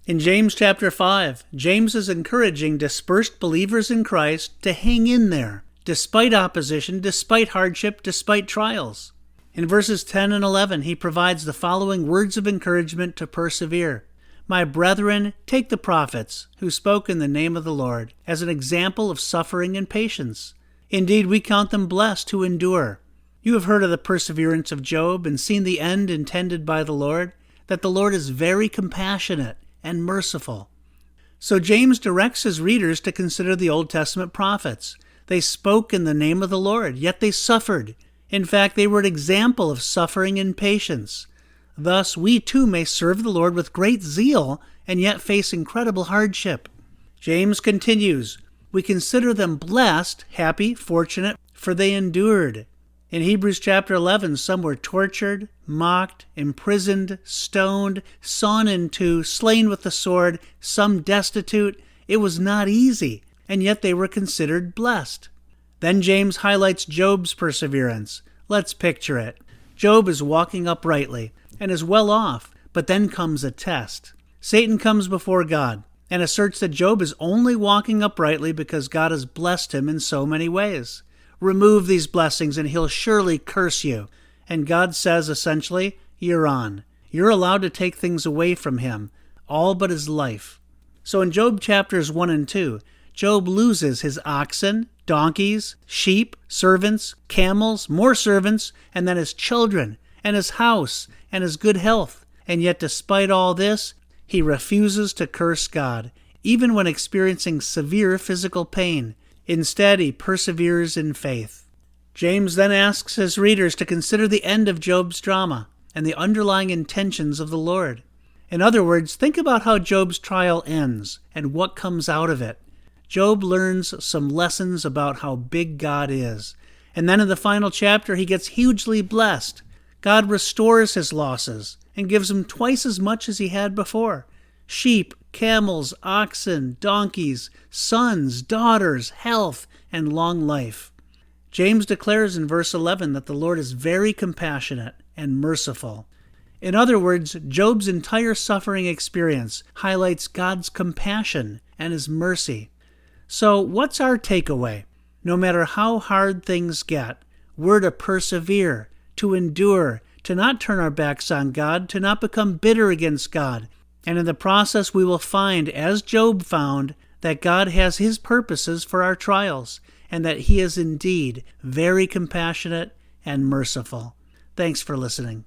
In James chapter 5, James is encouraging dispersed believers in Christ to hang in there, despite opposition, despite hardship, despite trials. In verses 10 and 11, he provides the following words of encouragement to persevere. My brethren, take the prophets, who spoke in the name of the Lord, as an example of suffering and patience. Indeed, we count them blessed who endure. You have heard of the perseverance of Job and seen the end intended by the Lord, that the Lord is very compassionate and merciful. So James directs his readers to consider the Old Testament prophets. They spoke in the name of the Lord, yet they suffered. In fact, they were an example of suffering and patience. Thus, we too may serve the Lord with great zeal and yet face incredible hardship. James continues, we consider them blessed, happy, fortunate, for they endured. In Hebrews chapter 11, some were tortured, mocked, imprisoned, stoned, sawn in two, slain with the sword, some destitute. It was not easy, and yet they were considered blessed. Then James highlights Job's perseverance. Let's picture it. Job is walking uprightly and is well off, but then comes a test. Satan comes before God and asserts that Job is only walking uprightly because God has blessed him in so many ways. Remove these blessings and he'll surely curse you. And God says, essentially, you're on. You're allowed to take things away from him, all but his life. So in Job chapters 1 and 2, Job loses his oxen, donkeys, sheep, servants, camels, more servants, and then his children, and his house, and his good health. And yet despite all this, he refuses to curse God, even when experiencing severe physical pain. Instead, he perseveres in faith. James then asks his readers to consider the end of Job's drama and the underlying intentions of the Lord. In other words, think about how Job's trial ends and what comes out of it. Job learns some lessons about how big God is. And then in the final chapter, he gets hugely blessed. God restores his losses and gives him twice as much as he had before. Sheep, camels, oxen, donkeys, sons, daughters, health, and long life. James declares in verse 11 that the Lord is very compassionate and merciful. In other words, Job's entire suffering experience highlights God's compassion and his mercy. So what's our takeaway? No matter how hard things get, we're to persevere, to endure, to not turn our backs on God, to not become bitter against God. And in the process, we will find, as Job found, that God has his purposes for our trials, and that he is indeed very compassionate and merciful. Thanks for listening.